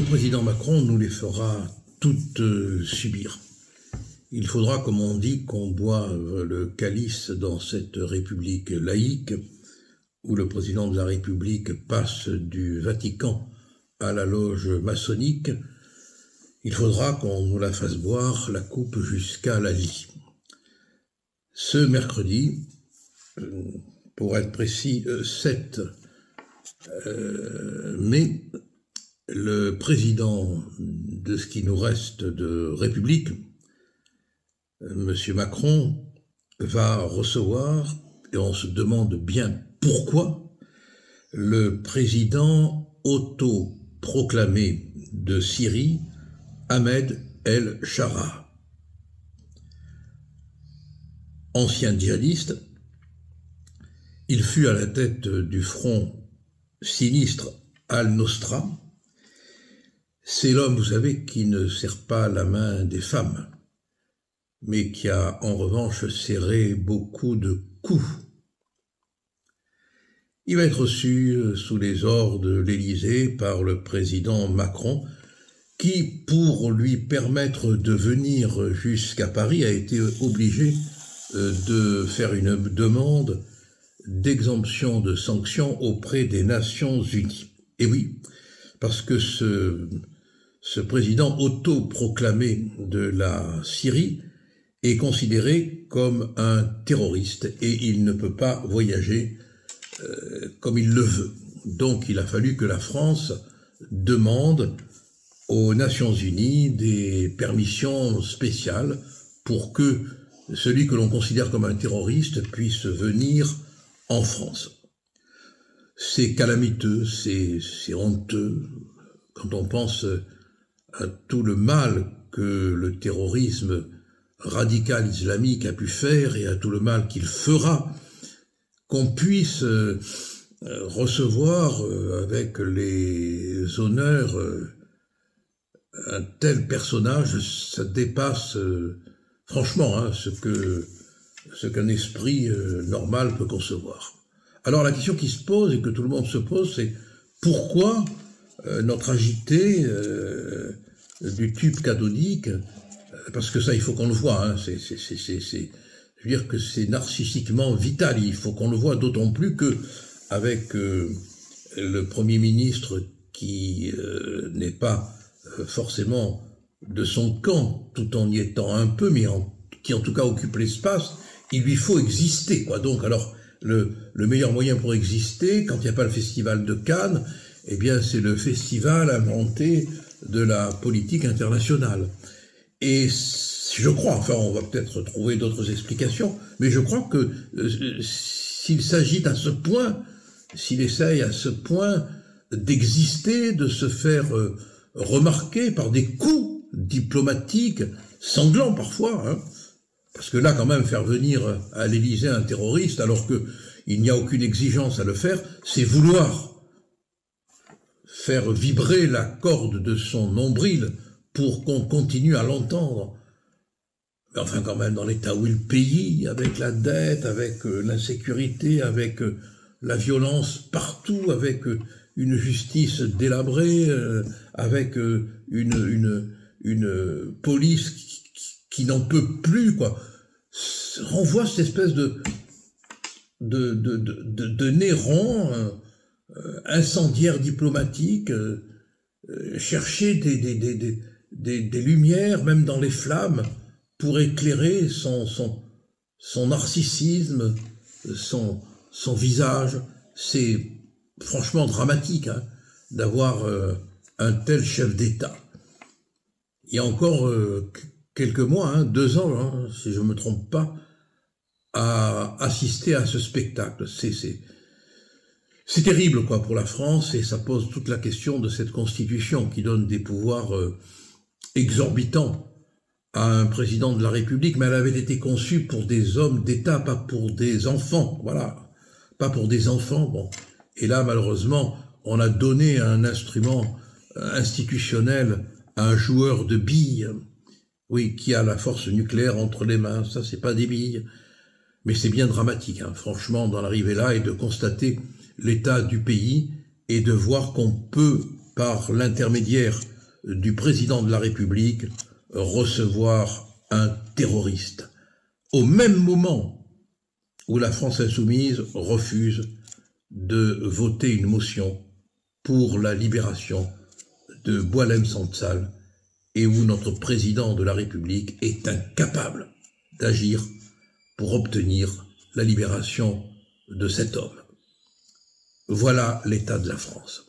président Macron nous les fera toutes subir. Il faudra, comme on dit, qu'on boive le calice dans cette république laïque, où le président de la République passe du Vatican à la loge maçonnique. Il faudra qu'on nous la fasse boire, la coupe jusqu'à la lie. Ce mercredi, pour être précis, 7 mai, le président de ce qui nous reste de République, M. Macron, va recevoir, et on se demande bien pourquoi, le président autoproclamé de Syrie, Ahmed El-Shara. Ancien djihadiste, il fut à la tête du front sinistre Al-Nosra. C'est l'homme, vous savez, qui ne serre pas la main des femmes, mais qui a en revanche serré beaucoup de coups. Il va être reçu sous les ors de l'Élysée par le président Macron, qui, pour lui permettre de venir jusqu'à Paris, a été obligé de faire une demande d'exemption de sanctions auprès des Nations Unies. Et oui, parce que ce président autoproclamé de la Syrie est considéré comme un terroriste et il ne peut pas voyager comme il le veut. Donc il a fallu que la France demande aux Nations Unies des permissions spéciales pour que celui que l'on considère comme un terroriste puisse venir en France. C'est calamiteux, c'est honteux, quand on pense à tout le mal que le terrorisme radical islamique a pu faire et à tout le mal qu'il fera, qu'on puisse recevoir avec les honneurs un tel personnage. Ça dépasse franchement ce qu'un esprit normal peut concevoir. Alors la question qui se pose et que tout le monde se pose, c'est pourquoi notre agité du tube cathodique, parce que ça il faut qu'on le voit, je veux dire que c'est narcissiquement vital, il faut qu'on le voit, d'autant plus que avec le Premier ministre qui n'est pas forcément de son camp, tout en y étant un peu, mais qui en tout cas occupe l'espace, il lui faut exister, quoi. Donc alors le meilleur moyen pour exister, quand il n'y a pas le festival de Cannes, eh bien c'est le festival inventé de la politique internationale. Et je crois, enfin on va peut-être trouver d'autres explications, mais je crois que s'il s'agit à ce point, s'il essaye à ce point d'exister, de se faire remarquer par des coups diplomatiques sanglants parfois, parce que là quand même faire venir à l'Élysée un terroriste alors qu'il n'y a aucune exigence à le faire, c'est vouloir faire vibrer la corde de son nombril pour qu'on continue à l'entendre. Mais enfin quand même dans l'état où est le pays, avec la dette, avec l'insécurité, avec la violence partout, avec une justice délabrée, avec une police qui n'en peut plus, quoi. Renvoie cette espèce de Néron incendiaire diplomatique, chercher des lumières, même dans les flammes, pour éclairer son narcissisme, son visage. C'est franchement dramatique d'avoir un tel chef d'État. Il y a encore quelques mois, 2 ans, si je ne me trompe pas, à assister à ce spectacle. C'est terrible quoi pour la France et ça pose toute la question de cette constitution qui donne des pouvoirs exorbitants à un président de la République, mais elle avait été conçue pour des hommes d'État, pas pour des enfants, voilà, pas pour des enfants. Bon. Et là, malheureusement, on a donné un instrument institutionnel à un joueur de billes, oui, qui a la force nucléaire entre les mains. Ça, c'est pas des billes, mais c'est bien dramatique, franchement, d'en arriver là et de constater l'état du pays et de voir qu'on peut, par l'intermédiaire du président de la République recevoir un terroriste, au même moment où la France insoumise refuse de voter une motion pour la libération de Boualem Sansal et où notre président de la République est incapable d'agir pour obtenir la libération de cet homme. Voilà l'état de la France.